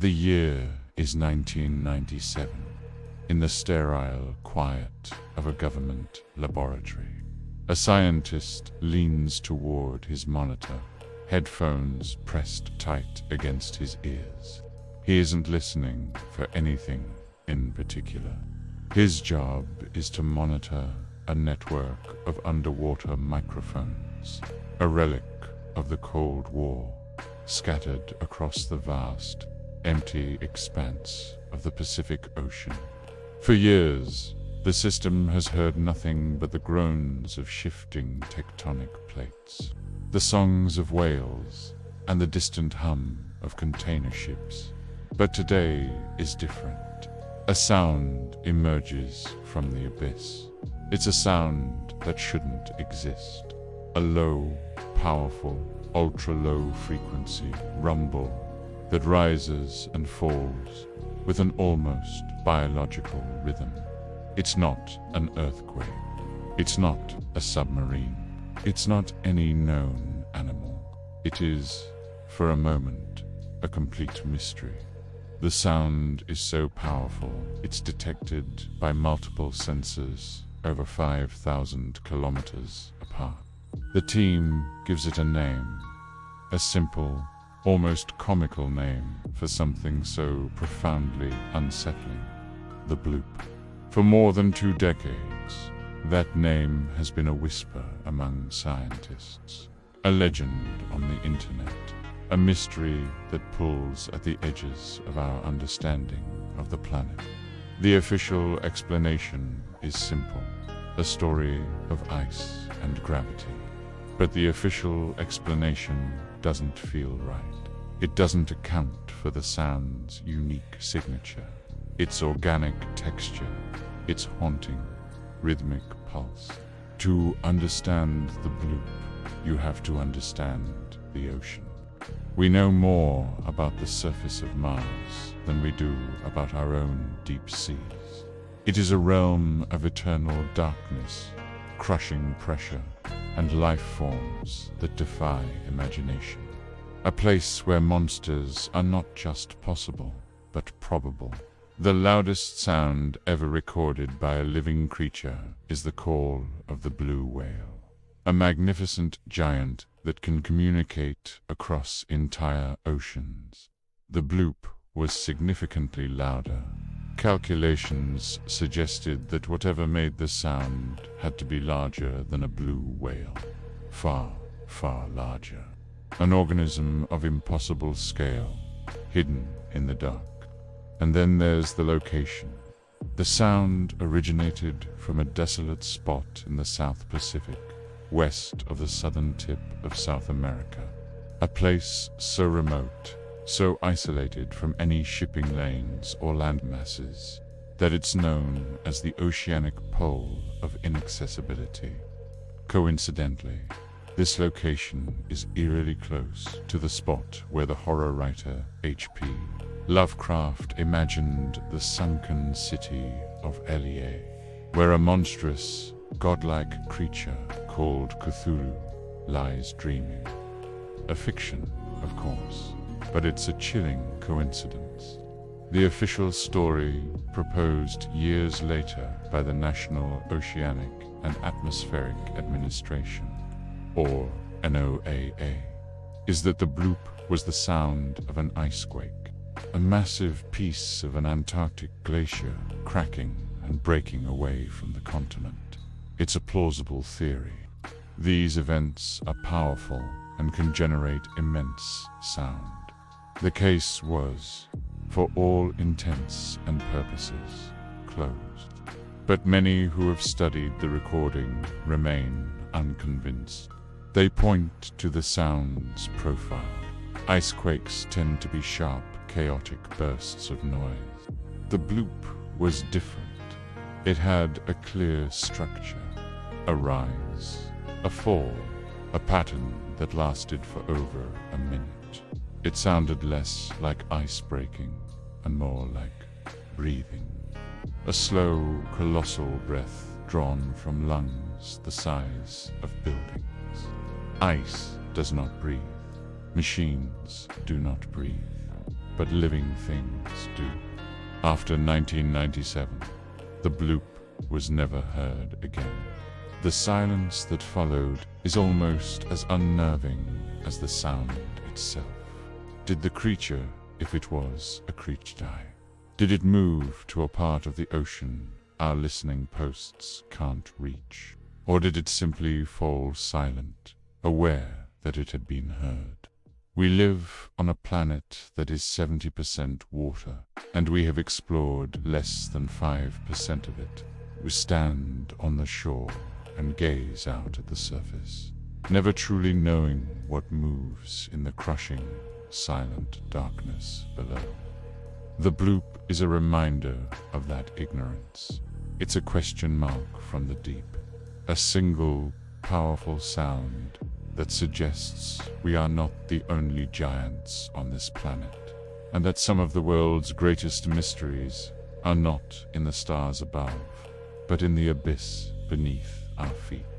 The year is 1997, in the sterile quiet of a government laboratory. A scientist leans toward his monitor, headphones pressed tight against his ears. He isn't listening for anything in particular. His job is to monitor a network of underwater microphones, a relic of the Cold War, scattered across the vast, empty expanse of the Pacific Ocean. For years, the system has heard nothing but the groans of shifting tectonic plates, the songs of whales, and the distant hum of container ships. But today is different. A sound emerges from the abyss. It's a sound that shouldn't exist. A low, powerful, ultra-low frequency rumble that rises and falls with an almost biological rhythm. It's not an earthquake. It's not a submarine. It's not any known animal. It is, for a moment, a complete mystery. The sound is so powerful, it's detected by multiple sensors over 5,000 kilometers apart. The team gives it a name, a simple, almost comical name for something so profoundly unsettling: the Bloop. For more than 2 decades, that name has been a whisper among scientists, a legend on the internet, a mystery that pulls at the edges of our understanding of the planet. The official explanation is simple: a story of ice and gravity. But the official explanation doesn't feel right. It doesn't account for the sound's unique signature, its organic texture, its haunting, rhythmic pulse. To understand the Bloop, you have to understand the ocean. We know more about the surface of Mars than we do about our own deep seas. It is a realm of eternal darkness, crushing pressure, and life forms that defy imagination. A place where monsters are not just possible, but probable. The loudest sound ever recorded by a living creature is the call of the blue whale, a magnificent giant that can communicate across entire oceans. The Bloop was significantly louder. Calculations suggested that whatever made the sound had to be larger than a blue whale. Far, far larger. An organism of impossible scale, hidden in the dark. And then there's the location. The sound originated from a desolate spot in the South Pacific, west of the southern tip of South America. A place so remote, so isolated from any shipping lanes or land masses, that it's known as the oceanic pole of inaccessibility. Coincidentally, this location is eerily close to the spot where the horror writer H.P. Lovecraft imagined the sunken city of Elie, where a monstrous, godlike creature called Cthulhu lies dreaming. A fiction, of course, but it's a chilling coincidence. The official story, proposed years later by the National Oceanic and Atmospheric Administration, or NOAA, is that the Bloop was the sound of an icequake, a massive piece of an Antarctic glacier cracking and breaking away from the continent. It's a plausible theory. These events are powerful and can generate immense sound. The case was, for all intents and purposes, closed. But many who have studied the recording remain unconvinced. They point to the sound's profile. Icequakes tend to be sharp, chaotic bursts of noise. The Bloop was different. It had a clear structure, a rise, a fall, a pattern that lasted for over a minute. It sounded less like ice breaking and more like breathing. A slow, colossal breath drawn from lungs the size of buildings. Ice does not breathe. Machines do not breathe. but living things do. After 1997, the bloop was never heard again. The silence that followed is almost as unnerving as the sound itself. Did the creature, if it was a creature, die? Did it move to a part of the ocean our listening posts can't reach? Or did it simply fall silent, aware that it had been heard? We live on a planet that is 70% water, and we have explored less than 5% of it. We stand on the shore and gaze out at the surface, never truly knowing what moves in the crushing, silent darkness below. The bloop is a reminder of that ignorance. It's a question mark from the deep, a single, powerful sound that suggests we are not the only giants on this planet, and that some of the world's greatest mysteries are not in the stars above, but in the abyss beneath our feet.